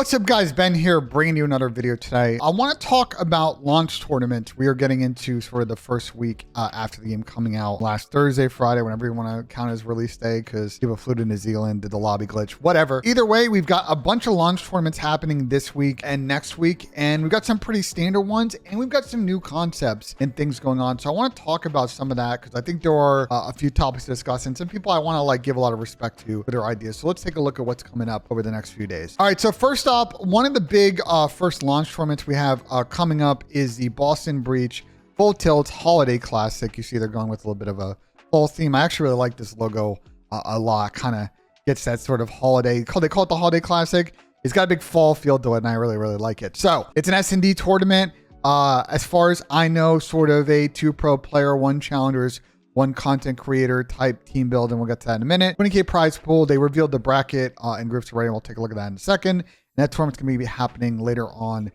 What's up guys, Ben here bringing you another video today. I want to talk about launch tournaments. We are getting into sort of the first week after the game coming out last Thursday, Friday, whenever you want to count as release day, because people flew to New Zealand, did the lobby glitch, whatever. Either way, we've got a bunch of launch tournaments happening this week and next week, and we've got some pretty standard ones, and we've got some new concepts and things going on. So I want to talk about some of that because I think there are a few topics to discuss and some people I want to give a lot of respect to for their ideas. So let's take a look at what's coming up over the next few days. All right, so first up, one of the big first launch tournaments we have coming up is the Boston Breach Full Tilt Holiday Classic. You see they're going with a little bit of a fall theme. I actually really like this logo a lot. Kind of gets that sort of holiday, they call it the Holiday Classic. It's got a big fall feel to it, and I really like it. So it's an S&D tournament. As far as I know, sort of a 2 pro player, 1 challengers, 1 content creator type team build, and we'll get to that in a minute. 20K prize pool. They revealed the bracket in groups already. We'll take a look at that in a second. And that tournament's going to be happening later on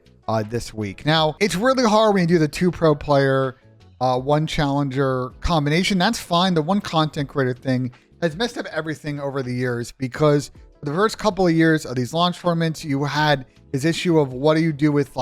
this week. Now, it's really hard when you do the 2 pro player, 1 challenger combination. That's fine. The 1 content creator thing has messed up everything over the years, because for the first couple of years of these launch tournaments, you had this issue of what do you do with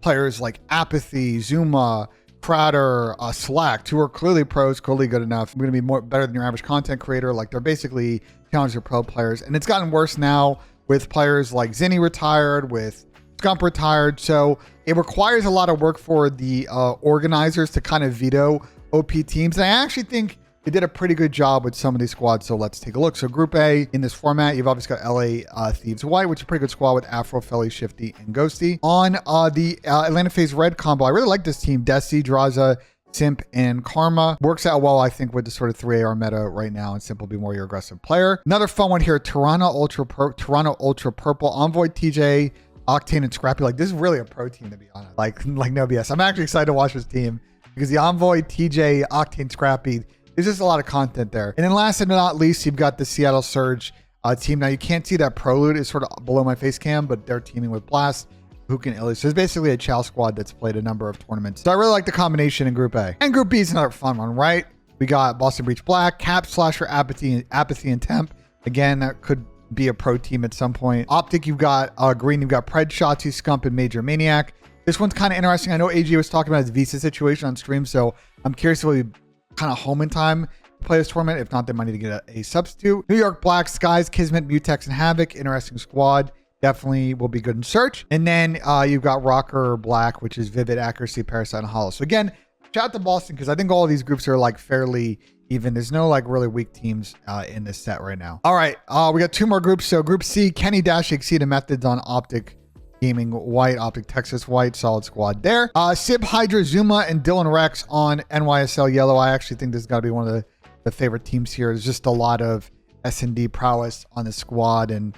players like Apathy, Zuma, Crowder, Slack, who are clearly pros, clearly good enough. We're going to be better than your average content creator. They're basically challenger pro players. And it's gotten worse now with players like Zinni retired, with Scump retired. So it requires a lot of work for the organizers to kind of veto OP teams. And I actually think they did a pretty good job with some of these squads. So let's take a look. So Group A in this format, you've obviously got LA Thieves White, which is a pretty good squad with Afro, Felly, Shifty, and Ghosty. On the Atlanta FaZe Red combo, I really like this team. Desi, Draza, Simp, and Karma. Works out well, I think, with the sort of 3AR meta right now, and Simp will be more your aggressive player. Another fun one here, Toronto Ultra Purple, Envoy, TJ, Octane, and Scrappy. This is really a pro team, to be honest. Like no BS. I'm actually excited to watch this team because the Envoy, TJ, Octane, Scrappy, there's just a lot of content there. And then last but not least, you've got the Seattle Surge team. Now, you can't see that Prelude is sort of below my face cam, but they're teaming with Blast, who can illustrate. So it's basically a Chow squad that's played a number of tournaments. So I really like the combination in Group A. And Group B is another fun one, right? We got Boston Breach Black, Cap, Slasher, Apathy, and Temp. Again, that could be a pro team at some point. Optic, you've got Green, you've got Pred, Shotzi, Scump, and Major Maniac. This one's kind of interesting. I know AG was talking about his visa situation on stream, so I'm curious if we'll be kind of home in time to play this tournament. If not, they might need to get a substitute. New York Black, Skies, Kismet, Mutex, and Havoc. Interesting squad. Definitely will be good in search. And then you've got Rocker Black, which is Vivid, Accuracy, Parasite, and Hollow. So again, shout out to Boston, because I think all of these groups are fairly even. There's no really weak teams in this set right now. All right, we got 2 more groups. So Group C, Kenny Dash, Exceed, and Methods on Optic Gaming White, Optic Texas White, solid squad there. Sib, Hydra, Zuma, and Dylan Rex on NYSL Yellow. I actually think this has got to be one of the favorite teams here. There's just a lot of S&D prowess on the squad, and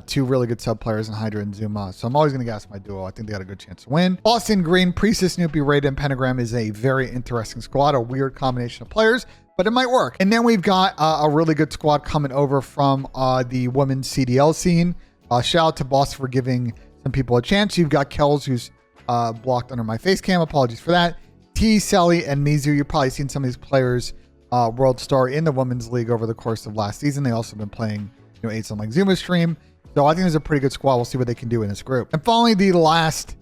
2 really good sub players in Hydra and Zuma. So I'm always going to gas my duo. I think they got a good chance to win. Boston Green, Priestess, Snoopy, Raiden, and Pentagram is a very interesting squad. A weird combination of players, but it might work. And then we've got a really good squad coming over from the women's CDL scene. Shout out to Boston for giving some people a chance. You've got Kells, who's blocked under my face cam. Apologies for that. T, Sally, and Mizu. You've probably seen some of these players World Star in the women's league over the course of last season. They also been playing, aids on Zuma's stream. So I think there's a pretty good squad. We'll see what they can do in this group. And finally, the last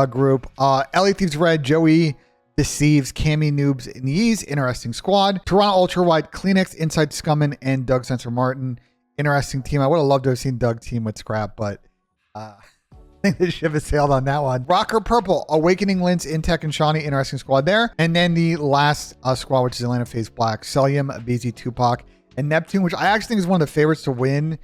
group, LA Thieves Red, Joey, Deceives, Cammy, Noobs, and Yeez. Interesting squad. Toronto Ultra White, Kleenex, Inside Scummin, and Doug Sensor Martin. Interesting team. I would have loved to have seen Doug team with Scrap, but I think the ship has sailed on that one. Rocker Purple, Awakening, Linz, Intech, and Shawnee. Interesting squad there. And then the last squad, which is Atlanta FaZe Black, Celium, BZ, Tupac, and Neptune, which I actually think is one of the favorites to win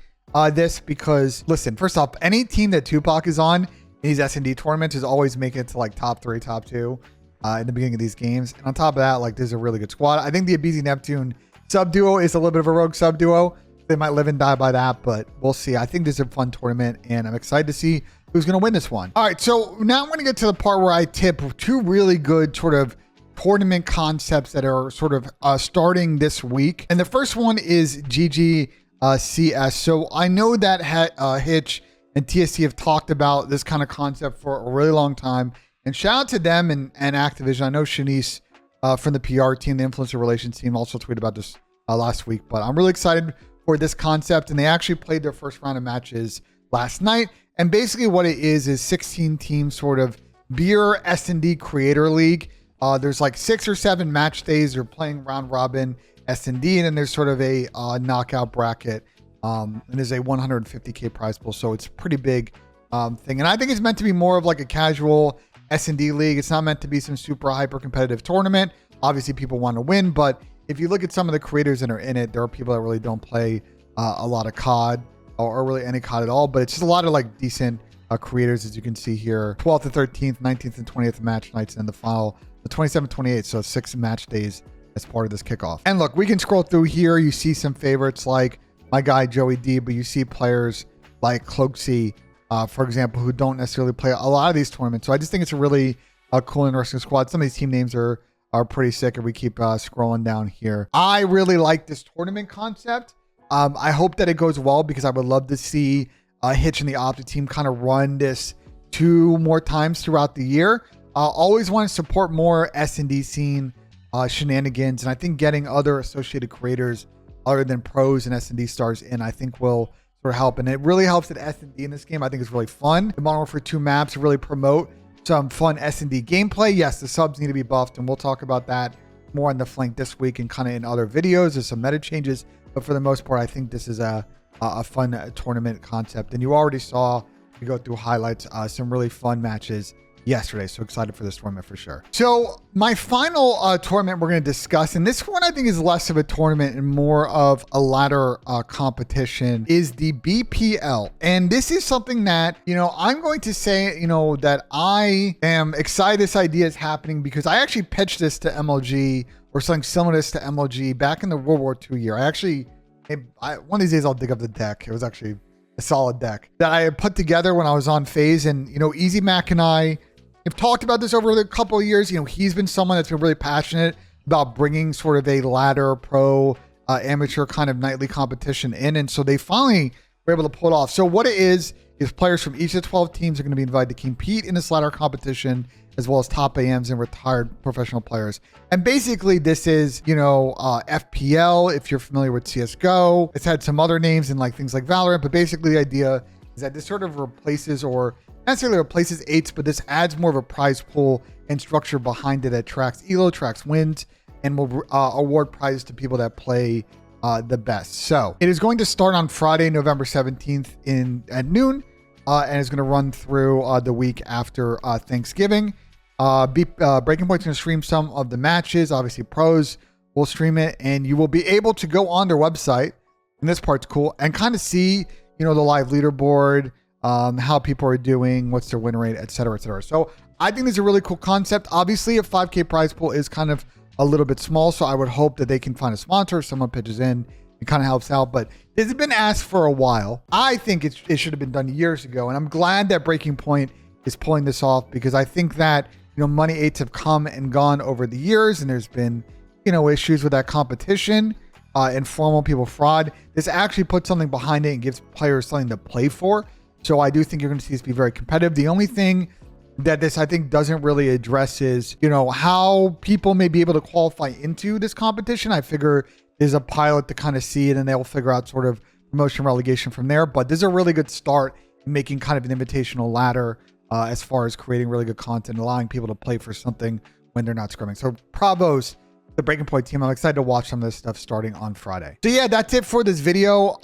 this, because listen, first off, any team that Tupac is on in these S&D tournaments is always making it to top 3, top 2 in the beginning of these games. And on top of that, this is a really good squad. I think the BZ Neptune sub duo is a little bit of a rogue sub duo. They might live and die by that, but we'll see. I think this is a fun tournament, and I'm excited to see who's going to win this one. All right, so now I'm going to get to the part where I tip 2 really good sort of tournament concepts that are sort of starting this week. And the first one is GG CS. So I know that Hitch and TSC have talked about this kind of concept for a really long time. And shout out to them and Activision. I know Shanice from the PR team, the influencer relations team, also tweeted about this last week. But I'm really excited for this concept. And they actually played their first round of matches last night. And basically what it is 16 teams sort of beer S&D creator league. There's like 6 or 7 match days. You're playing round robin S&D, and then there's sort of a knockout bracket. And there's a 150K prize pool. So it's a pretty big thing. And I think it's meant to be more of like a casual S&D league. It's not meant to be some super hyper competitive tournament. Obviously people want to win, but if you look at some of the creators that are in it, there are people that really don't play a lot of COD or really any COD at all, but it's just a lot of like decent creators, as you can see here. 12th and 13th, 19th and 20th match nights, and then the final, the 27th, 28th. So 6 match days as part of this kickoff. And look, we can scroll through here. You see some favorites like my guy, Joey D, but you see players like Cloaksy, for example, who don't necessarily play a lot of these tournaments. So I just think it's a really cool, interesting squad. Some of these team names are pretty sick, and we keep scrolling down here. I really like this tournament concept. I hope that it goes well, because I would love to see Hitch and the Optic team kind of run this 2 more times throughout the year. Always want to support more S&D scene shenanigans, and I think getting other associated creators other than pros and S&D stars in, I think will sort of help. And it really helps that S&D in this game, I think, is really fun. The Modern Warfare 2 maps really promote some fun S&D gameplay. Yes, the subs need to be buffed, and we'll talk about that more on the flank this week and kind of in other videos. There's some meta changes, but for the most part, I think this is a fun tournament concept. And you already saw, we go through highlights, some really fun matches yesterday. So excited for this tournament for sure. So my final tournament we're going to discuss, and this one I think is less of a tournament and more of a ladder competition, is the BPL. And this is something that, you know, I'm going to say, you know, that I am excited this idea is happening, because I actually pitched this to MLG, or something similar to this to MLG back in the World War II year. One of these days I'll dig up the deck. It was actually a solid deck that I had put together when I was on FaZe. And, you know, Easy Mac and I have talked about this over the couple of years. You know, he's been someone that's been really passionate about bringing sort of a ladder pro amateur kind of nightly competition in. And so they finally were able to pull it off. So what it is players from each of the 12 teams are going to be invited to compete in this ladder competition, as well as top AMs and retired professional players. And basically this is, you know, FPL, if you're familiar with CSGO. It's had some other names and like things like Valorant, but basically the idea is that this sort of replaces, or not necessarily replaces 8s, but this adds more of a prize pool and structure behind it that tracks elo, tracks wins, and will award prizes to people that play the best. So it is going to start on Friday, November 17th at noon, and it's going to run through the week after Thanksgiving. Breaking Point's going to stream some of the matches. Obviously, pros will stream it, and you will be able to go on their website, and this part's cool, and kind of see, you know, the live leaderboard, how people are doing, what's their win rate, et cetera, et cetera. So I think this is a really cool concept. Obviously, a 5K prize pool is kind of a little bit small, so I would hope that they can find a sponsor, someone pitches in, it kind of helps out. But this has been asked for a while. I think it should have been done years ago, and I'm glad that Breaking Point is pulling this off, because I think that, you know, Money 8s have come and gone over the years, and there's been, you know, issues with that competition, informal people fraud. This actually puts something behind it and gives players something to play for. So I do think you're going to see this be very competitive. The only thing that this, I think, doesn't really address is, you know, how people may be able to qualify into this competition. I figure there's a pilot to kind of see it, and they'll figure out sort of promotion relegation from there. But this is a really good start in making kind of an invitational ladder as far as creating really good content, allowing people to play for something when they're not scrimming. So bravos, the Breaking Point team. I'm excited to watch some of this stuff starting on Friday. So yeah, that's it for this video.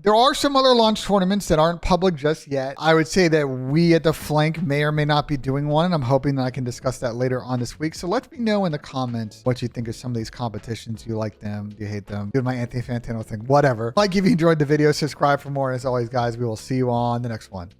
There are some other launch tournaments that aren't public just yet. I would say that we at the flank may or may not be doing one, and I'm hoping that I can discuss that later on this week. So let me know in the comments what you think of some of these competitions. Do you like them? Do you hate them? Do my Anthony Fantano thing? Whatever. Like if you enjoyed the video, subscribe for more. As always, guys, we will see you on the next one.